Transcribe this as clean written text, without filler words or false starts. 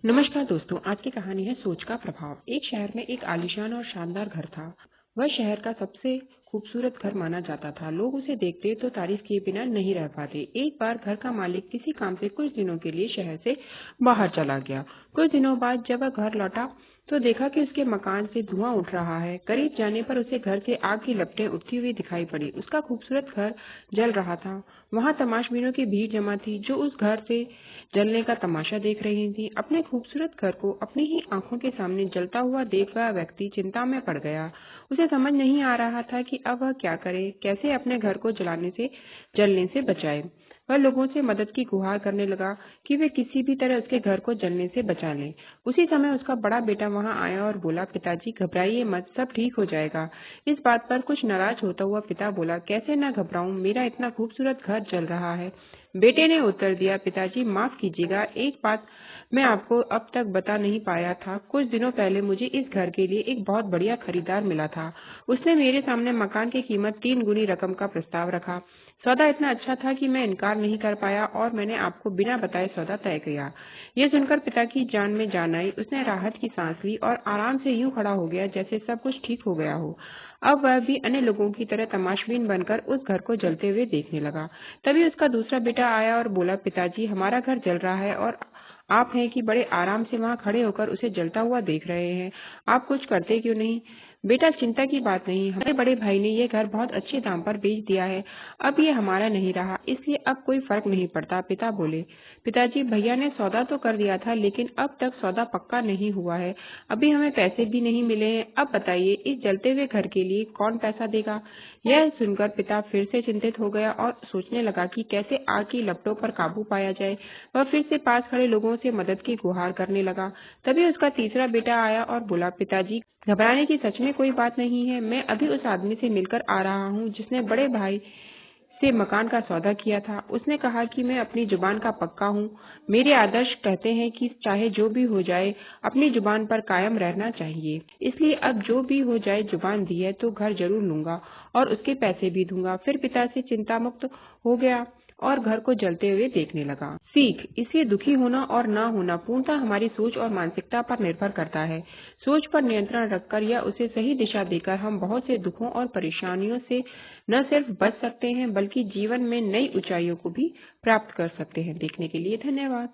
नमस्कार दोस्तों, आज की कहानी है सोच का प्रभाव। एक शहर में एक आलीशान और शानदार घर था। वह शहर का सबसे खूबसूरत घर माना जाता था। लोग उसे देखते तो तारीफ किए बिना नहीं रह पाते। एक बार घर का मालिक किसी काम से कुछ दिनों के लिए शहर से बाहर चला गया। कुछ दिनों बाद जब वह घर लौटा तो देखा कि उसके मकान से धुआं उठ रहा है। करीब जाने पर उसे घर से आग की लपटें उठती हुई दिखाई पड़ी। उसका खूबसूरत घर जल रहा था। वहां तमाशबीनों की भीड़ जमा थी जो उस घर से जलने का तमाशा देख रही थी। अपने खूबसूरत घर को अपनी ही आंखों के सामने जलता हुआ देख वह व्यक्ति चिंता में पड़ गया। उसे समझ नहीं आ रहा था कि अब वह क्या करे, कैसे अपने घर को जलने से बचाए। वह लोगों से मदद की गुहार करने लगा कि वे किसी भी तरह उसके घर को जलने से बचा लें। उसी समय उसका बड़ा बेटा वहां आया और बोला, पिताजी घबराइए मत, सब ठीक हो जाएगा। इस बात पर कुछ नाराज होता हुआ पिता बोला, कैसे ना घबराऊं, मेरा इतना खूबसूरत घर जल रहा है। बेटे ने उत्तर दिया, पिताजी माफ कीजिएगा, एक बात मैं आपको अब तक बता नहीं पाया था। कुछ दिनों पहले मुझे इस घर के लिए एक बहुत बढ़िया खरीदार मिला था। उसने मेरे सामने मकान की कीमत 3 गुनी रकम का प्रस्ताव रखा। सौदा इतना अच्छा था कि मैं इनकार नहीं कर पाया और मैंने आपको बिना बताए सौदा तय किया। यह सुनकर पिता की जान में जान आई। उसने राहत की सांस ली और आराम से यूं खड़ा हो गया जैसे सब कुछ ठीक हो गया हो। अब वह भी अन्य लोगों की तरह तमाशबीन बनकर उस घर को जलते हुए देखने लगा। तभी उसका दूसरा बेटा आया और बोला, पिताजी हमारा घर जल रहा है और आप हैं कि बड़े आराम से वहां खड़े होकर उसे जलता हुआ देख रहे हैं। आप कुछ करते क्यों नहीं? बेटा, चिंता की बात नहीं, हमारे बड़े भाई ने यह घर बहुत अच्छे दाम पर बेच दिया है। अब ये हमारा नहीं रहा, इसलिए अब कोई फर्क नहीं पड़ता। पिता बोले, पिताजी भैया ने सौदा तो कर दिया था लेकिन अब तक सौदा पक्का नहीं हुआ है। अभी हमें पैसे भी नहीं मिले हैं। अब बताइए इस जलते हुए घर के लिए कौन पैसा देगा? यह सुनकर पिता फिर से चिंतित हो गया और सोचने लगा कि कैसे आग की लपटों पर काबू पाया जाए। वह फिर से पास खड़े लोगों से मदद की गुहार करने लगा। तभी उसका तीसरा बेटा आया और बोला, पिताजी घबराने की सच में कोई बात नहीं है। मैं अभी उस आदमी से मिलकर आ रहा हूँ जिसने बड़े भाई से मकान का सौदा किया था। उसने कहा कि मैं अपनी जुबान का पक्का हूँ। मेरे आदर्श कहते हैं कि चाहे जो भी हो जाए अपनी जुबान पर कायम रहना चाहिए। इसलिए अब जो भी हो जाए, जुबान दी है तो घर जरूर लूंगा और उसके पैसे भी दूंगा। फिर पिता से चिंता मुक्त हो गया और घर को जलते हुए देखने लगा। सीख, इसलिए दुखी होना और ना होना पूर्णतः हमारी सोच और मानसिकता पर निर्भर करता है। सोच पर नियंत्रण रखकर या उसे सही दिशा देकर हम बहुत से दुखों और परेशानियों से न सिर्फ बच सकते हैं बल्कि जीवन में नई ऊंचाइयों को भी प्राप्त कर सकते हैं। देखने के लिए धन्यवाद।